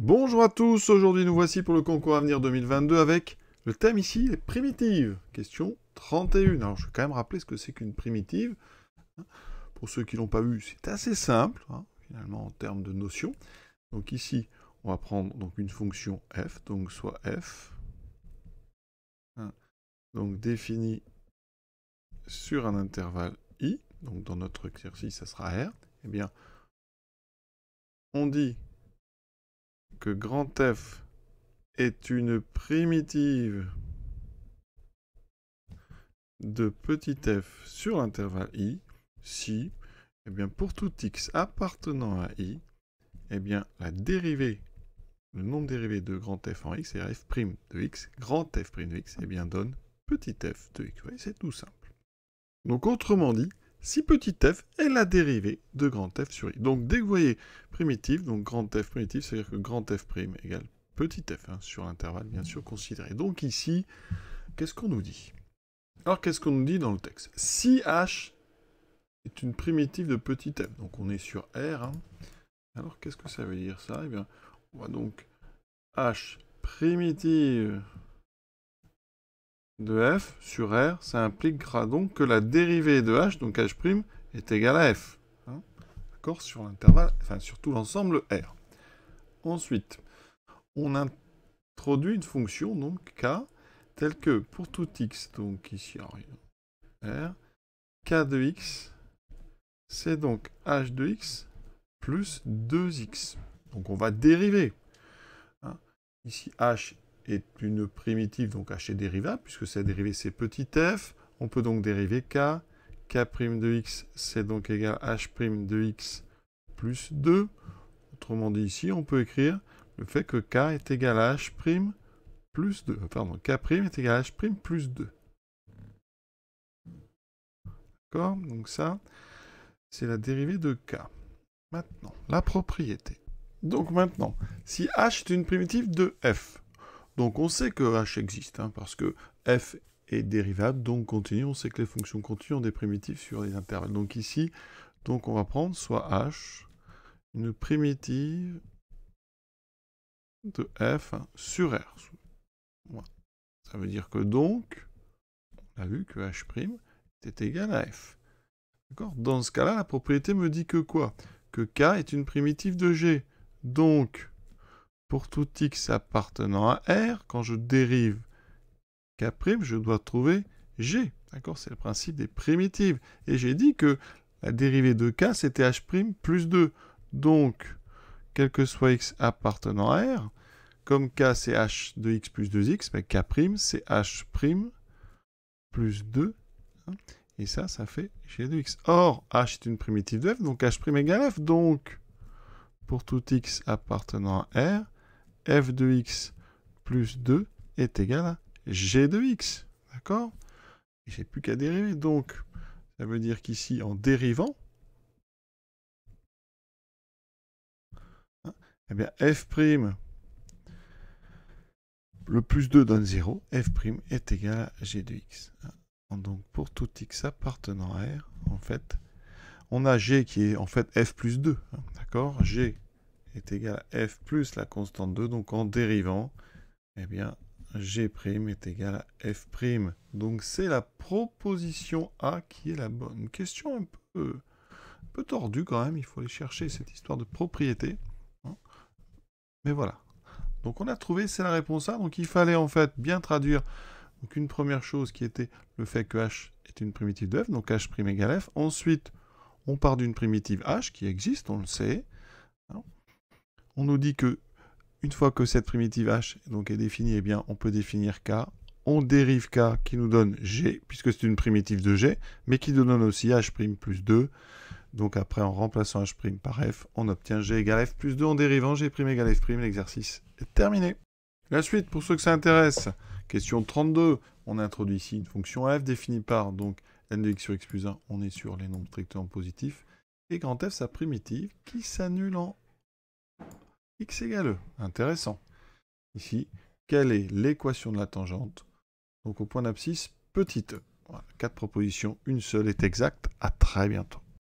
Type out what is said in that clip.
Bonjour à tous, aujourd'hui nous voici pour le concours Avenir 2022 avec le thème ici, les primitives. Question 31. Alors je vais quand même rappeler ce que c'est qu'une primitive. Pour ceux qui ne l'ont pas vu, c'est assez simple, finalement en termes de notion. Donc ici, on va prendre donc, une fonction f, donc soit f, donc définie sur un intervalle i, donc dans notre exercice ça sera r, eh bien on dit que grand F est une primitive de petit f sur l'intervalle i si, eh bien, pour tout x appartenant à i, eh bien, la dérivée, le nombre dérivé de grand f en x, c'est f' de x, grand f' de x, eh bien, donne petit f de x. C'est tout simple. Donc, autrement dit, si petit f est la dérivée de grand f sur i. Donc, dès que vous voyez primitive, donc grand f primitive, c'est-à-dire que grand f' égale petit f, sur l'intervalle, bien sûr, considéré. Donc, ici, qu'est-ce qu'on nous dit ? Alors, qu'est-ce qu'on nous dit dans le texte? Si h est une primitive de petit f, donc on est sur R. Alors, qu'est-ce que ça veut dire, ça? Eh bien, on va donc h primitive de f sur R, ça impliquera donc que la dérivée de h, donc h', est égale à f. D'accord? Sur l'intervalle, enfin, sur tout l'ensemble R. Ensuite, on introduit une fonction, donc k, telle que pour tout x, donc ici, R, k de x, c'est donc h de x plus 2x. Donc on va dériver. Ici, h est une primitive, donc h est dérivable, puisque sa dérivée c'est petit f. On peut donc dériver k. K' de x, c'est donc égal à h' de x plus 2. Autrement dit, ici, on peut écrire le fait que k est égal à h' plus 2. Pardon, k' est égal à h' plus 2. D'accord? Donc ça, c'est la dérivée de k. Maintenant, la propriété. Donc maintenant, si h est une primitive de f, donc on sait que h existe, parce que f est dérivable, donc continu, on sait que les fonctions continues ont des primitives sur les intervalles. Donc ici, donc on va prendre soit h, une primitive de f sur r. Voilà. Ça veut dire que donc, on a vu que h' est égal à f. D'accord ? Dans ce cas-là, la propriété me dit que quoi? Que k est une primitive de g. Donc, pour tout x appartenant à R, quand je dérive k', je dois trouver g. D'accord? C'est le principe des primitives. Et j'ai dit que la dérivée de k, c'était h' plus 2. Donc, quel que soit x appartenant à R, comme k c'est h de x plus 2x, ben k' c'est h' plus 2. Et ça fait g de x. Or, h est une primitive de f, donc h' égale f. Donc, pour tout x appartenant à R, f de x plus 2 est égal à g de x. D'accord? Et j'ai plus qu'à dériver. Donc, ça veut dire qu'ici, en dérivant, eh bien, f', le plus 2 donne 0, f' est égal à g de x. Donc, pour tout x appartenant à R, en fait, on a g qui est en fait f plus 2. D'accord? G est égal à f plus la constante 2. Donc, en dérivant, eh bien, g' est égal à f'. Donc, c'est la proposition A qui est la bonne. Une question un peu tordue quand même. Il faut aller chercher cette histoire de propriété. Mais voilà. Donc, on a trouvé, c'est la réponse A. Donc, il fallait en fait bien traduire donc, une première chose qui était le fait que h est une primitive de f. Donc, h' égale f. Ensuite, on part d'une primitive h qui existe, on le sait. On nous dit que une fois que cette primitive h donc, est définie, eh bien, on peut définir k. On dérive k qui nous donne g, puisque c'est une primitive de g, mais qui nous donne aussi h' plus 2. Donc après, en remplaçant h' par f, on obtient g égale f plus 2 en dérivant g' égale f'. L'exercice est terminé. La suite, pour ceux que ça intéresse, question 32. On introduit ici une fonction f définie par donc n de x sur x plus 1. On est sur les nombres strictement positifs. Et grand f, sa primitive, qui s'annule en x égale e. Intéressant. Ici, quelle est l'équation de la tangente? Donc au point d'abscisse, petit e. Voilà, 4 propositions, une seule est exacte. À très bientôt.